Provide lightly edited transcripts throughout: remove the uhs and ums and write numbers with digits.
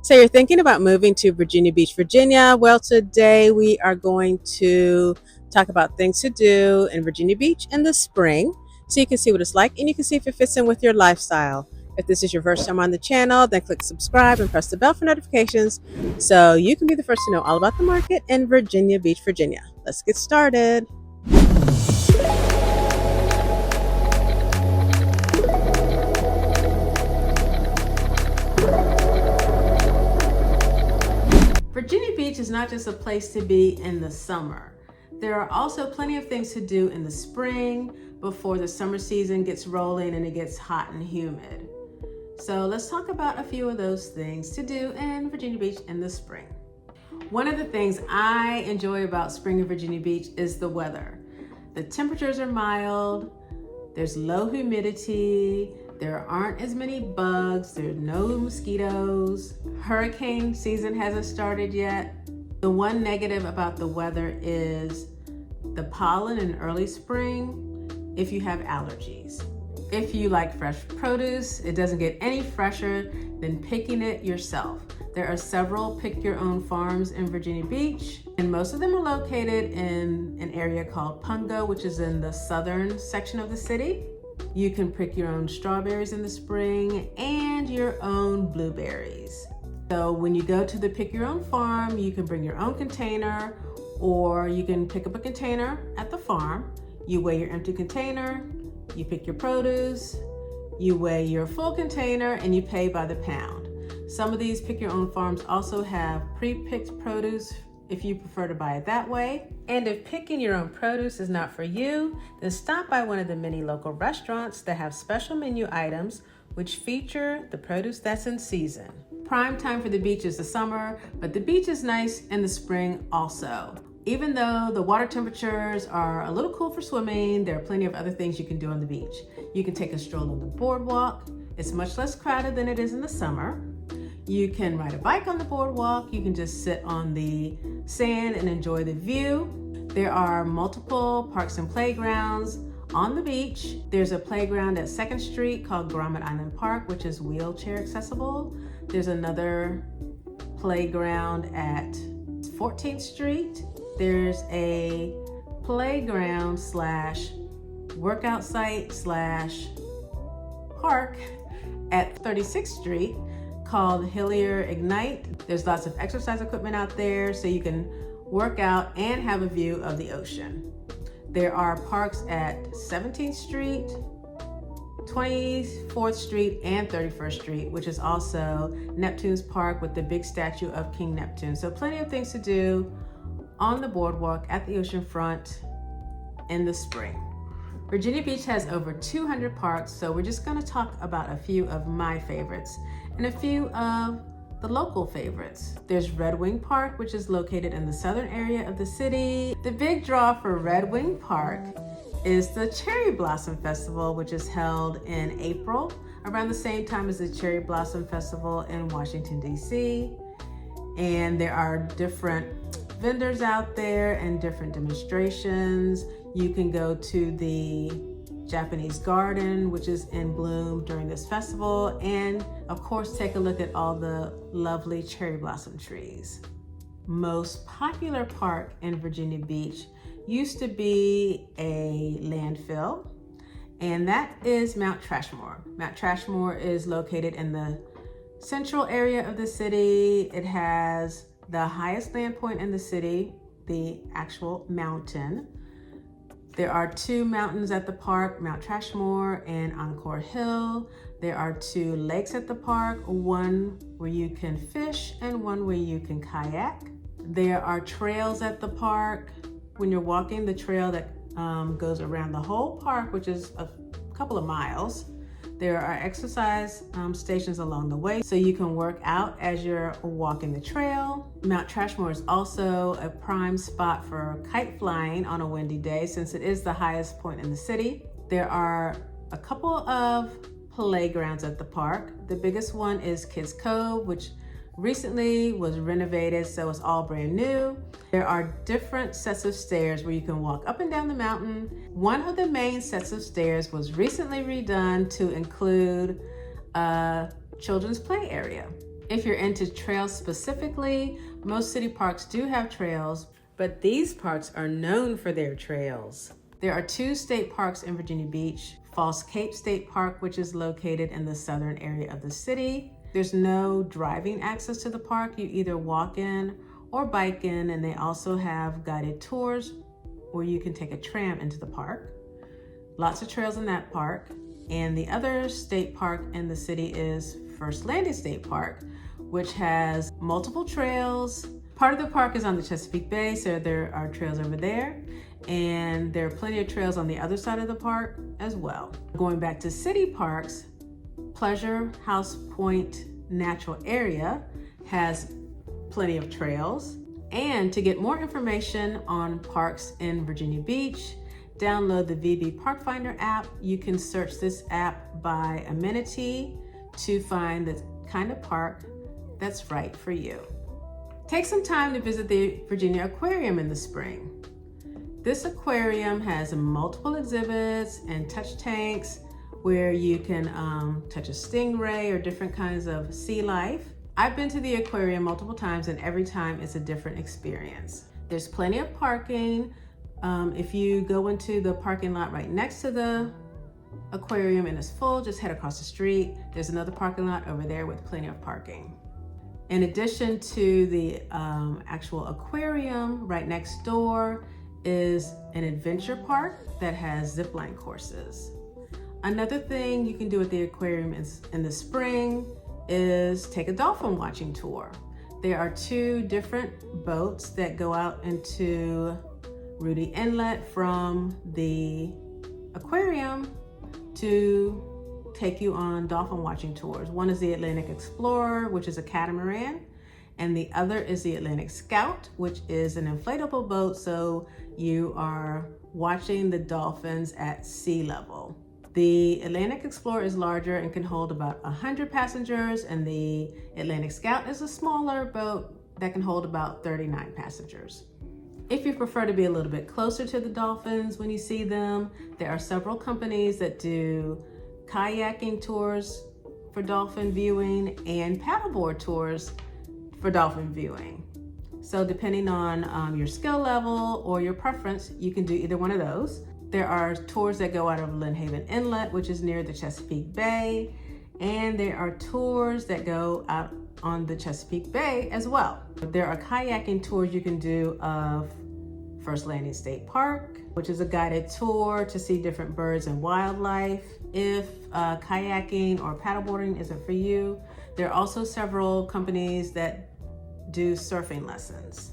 So you're thinking about moving to Virginia Beach, Virginia. Well, today we are going to talk about things to do in Virginia Beach in the spring so you can see what it's like and you can see if it fits in with your lifestyle. If this is your first time on the channel, then click subscribe and press the bell for notifications so you can be the first to know all about the market in Virginia Beach, Virginia. Let's get started. Virginia Beach is not just a place to be in the summer. There are also plenty of things to do in the spring before the summer season gets rolling and it gets hot and humid. So let's talk about a few of those things to do in Virginia Beach in the spring. One of the things I enjoy about spring in Virginia Beach is the weather. The temperatures are mild, there's low humidity, there aren't as many bugs, there are no mosquitoes. Hurricane season hasn't started yet. The one negative about the weather is the pollen in early spring if you have allergies. If you like fresh produce, it doesn't get any fresher than picking it yourself. There are several pick-your-own farms in Virginia Beach, and most of them are located in an area called Pungo, which is in the southern section of the city. You can pick your own strawberries in the spring and your own blueberries. So when you go to the pick-your-own farm, you can bring your own container, or you can pick up a container at the farm. You weigh your empty container, you pick your produce, you weigh your full container, and you pay by the pound. Some of these pick-your-own farms also have pre-picked produce if you prefer to buy it that way. And if picking your own produce is not for you, then stop by one of the many local restaurants that have special menu items which feature the produce that's in season. Prime time for the beach is the summer, but the beach is nice in the spring also. Even though the water temperatures are a little cool for swimming, there are plenty of other things you can do on the beach. You can take a stroll on the boardwalk. It's much less crowded than it is in the summer. You can ride a bike on the boardwalk. You can just sit on the sand and enjoy the view. There are multiple parks and playgrounds on the beach. There's a playground at 2nd Street called Grommet Island Park, which is wheelchair accessible. There's another playground at 14th Street. There's a playground slash workout site slash park at 36th Street called Hillier Ignite. There's lots of exercise equipment out there so you can work out and have a view of the ocean. There are parks at 17th Street, 24th Street, and 31st Street, which is also Neptune's Park with the big statue of King Neptune. So plenty of things to do on the boardwalk at the oceanfront in the spring. Virginia Beach has over 200 parks, so we're just going to talk about a few of my favorites and a few of the local favorites. There's Red Wing Park, which is located in the southern area of the city. The big draw for Red Wing Park is the Cherry Blossom Festival, which is held in April, around the same time as the Cherry Blossom Festival in Washington, D.C. And there are different vendors out there and different demonstrations. You can go to the Japanese garden, which is in bloom during this festival, and of course take a look at all the lovely cherry blossom trees. Most popular park in Virginia Beach used to be a landfill, and that is Mount Trashmore. Mount Trashmore is located in the central area of the city. It has the highest land point in the city, the actual mountain. There are 2 mountains at the park, Mount Trashmore and Encore Hill. There are 2 lakes at the park, one where you can fish and one where you can kayak. There are trails at the park. When you're walking the trail that goes around the whole park, which is a couple of miles, there are exercise stations along the way, so you can work out as you're walking the trail. Mount Trashmore is also a prime spot for kite flying on a windy day, since it is the highest point in the city. There are a couple of playgrounds at the park. The biggest one is Kids Cove, which recently was renovated, so it's all brand new. There are different sets of stairs where you can walk up and down the mountain. One of the main sets of stairs was recently redone to include a children's play area. If you're into trails specifically, most city parks do have trails, but these parks are known for their trails. There are 2 state parks in Virginia Beach. Falls Cape State Park, which is located in the southern area of the city. There's no driving access to the park. You either walk in or bike in, and they also have guided tours where you can take a tram into the park. Lots of trails in that park. And the other state park in the city is First Landing State Park, which has multiple trails. Part of the park is on the Chesapeake Bay, so there are trails over there. And there are plenty of trails on the other side of the park as well. Going back to city parks, Pleasure House Point Natural Area has plenty of trails. And to get more information on parks in Virginia Beach, download the VB Park Finder app. You can search this app by amenity to find the kind of park that's right for you. Take some time to visit the Virginia Aquarium in the spring. This aquarium has multiple exhibits and touch tanks where you can touch a stingray or different kinds of sea life. I've been to the aquarium multiple times, and every time it's a different experience. There's plenty of parking. If you go into the parking lot right next to the aquarium and it's full, just head across the street. There's another parking lot over there with plenty of parking. In addition to the actual aquarium, right next door is an adventure park that has zipline courses. Another thing you can do at the aquarium in the spring is take a dolphin watching tour. There are 2 different boats that go out into Rudy Inlet from the aquarium to take you on dolphin watching tours. One is the Atlantic Explorer, which is a catamaran, and the other is the Atlantic Scout, which is an inflatable boat, so you are watching the dolphins at sea level. The Atlantic Explorer is larger and can hold about 100 passengers, and the Atlantic Scout is a smaller boat that can hold about 39 passengers. If you prefer to be a little bit closer to the dolphins when you see them, there are several companies that do kayaking tours for dolphin viewing and paddleboard tours for dolphin viewing. So depending on your skill level or your preference, you can do either one of those. There are tours that go out of Lynn Haven Inlet, which is near the Chesapeake Bay, and there are tours that go out on the Chesapeake Bay as well. There are kayaking tours you can do of First Landing State Park, which is a guided tour to see different birds and wildlife. If kayaking or paddleboarding isn't for you, there are also several companies that do surfing lessons.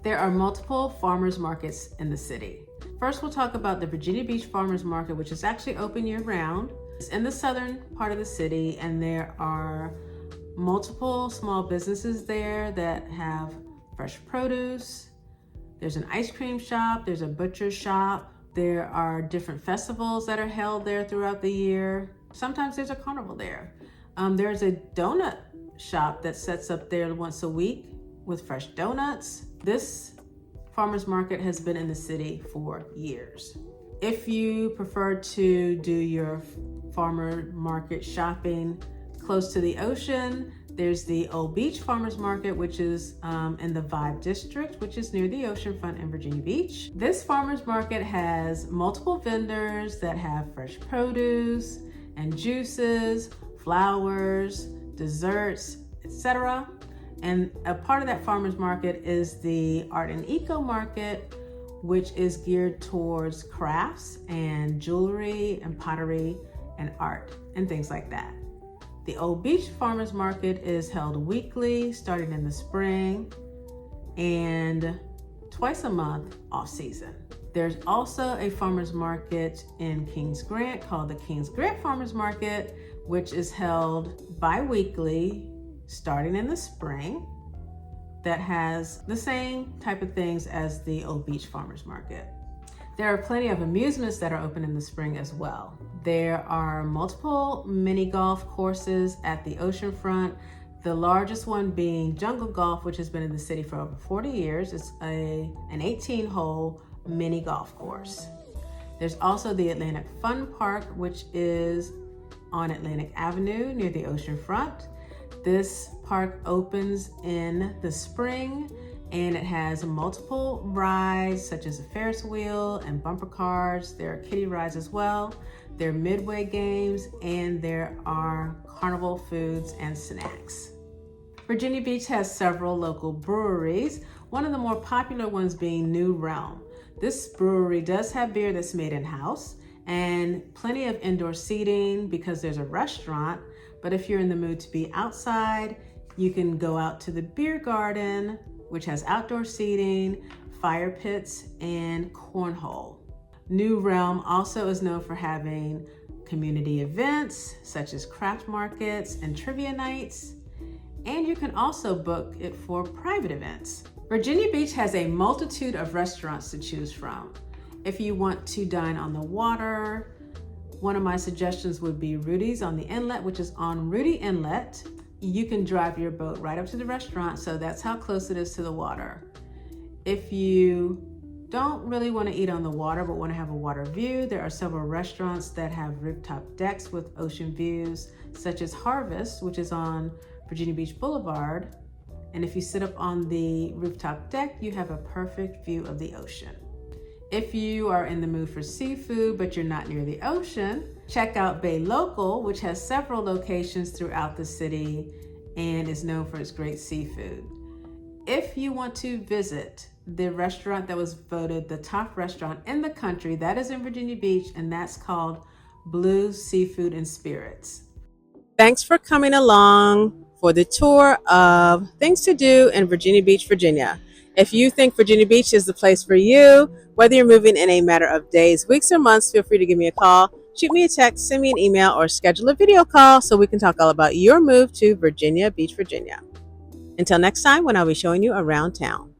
There are multiple farmers markets in the city. First, we'll talk about the Virginia Beach Farmers Market, which is actually open year-round. It's in the southern part of the city, and there are multiple small businesses there that have fresh produce. There's an ice cream shop, there's a butcher shop. There are different festivals that are held there throughout the year. Sometimes there's a carnival there. There's a donut shop that sets up there once a week with fresh donuts. This farmers market has been in the city for years. If you prefer to do your farmer market shopping close to the ocean, there's the Old Beach Farmers Market, which is in the Vibe District, which is near the Oceanfront in Virginia Beach. This farmers market has multiple vendors that have fresh produce and juices, flowers, desserts, etc. And a part of that farmers market is the Art and Eco Market, which is geared towards crafts and jewelry and pottery and art and things like that. The Old Beach Farmers Market is held weekly, starting in the spring, and twice a month off season. There's also a farmers market in Kings Grant called the Kings Grant Farmers Market, which is held bi-weekly, starting in the spring, that has the same type of things as the Old Beach Farmers Market. There are plenty of amusements that are open in the spring as well. There are multiple mini golf courses at the Oceanfront, the largest one being Jungle Golf, which has been in the city for over 40 years. It's an 18-hole mini golf course. There's also the Atlantic Fun Park, which is on Atlantic Avenue near the Oceanfront. This park opens in the spring, and it has multiple rides such as a Ferris wheel and bumper cars. There are kiddie rides as well. There are midway games, and there are carnival foods and snacks. Virginia Beach has several local breweries, one of the more popular ones being New Realm. This brewery does have beer that's made in-house and plenty of indoor seating because there's a restaurant, but if you're in the mood to be outside, you can go out to the beer garden, which has outdoor seating, fire pits, and cornhole. New Realm also is known for having community events such as craft markets and trivia nights, and you can also book it for private events. Virginia Beach has a multitude of restaurants to choose from. If you want to dine on the water, one of my suggestions would be Rudy's on the Inlet, which is on Rudy Inlet. You can drive your boat right up to the restaurant, so that's how close it is to the water. If you don't really want to eat on the water but want to have a water view, there are several restaurants that have rooftop decks with ocean views, such as Harvest, which is on Virginia Beach Boulevard. And if you sit up on the rooftop deck, you have a perfect view of the ocean. If you are in the mood for seafood but you're not near the ocean, check out Bay Local, which has several locations throughout the city and is known for its great seafood. If you want to visit the restaurant that was voted the top restaurant in the country, that is in Virginia Beach, and that's called Blue Seafood and Spirits. Thanks for coming along for the tour of things to do in Virginia Beach, Virginia. If you think Virginia Beach is the place for you, whether you're moving in a matter of days, weeks, or months, feel free to give me a call, shoot me a text, send me an email, or schedule a video call so we can talk all about your move to Virginia Beach, Virginia. Until next time, when I'll be showing you around town.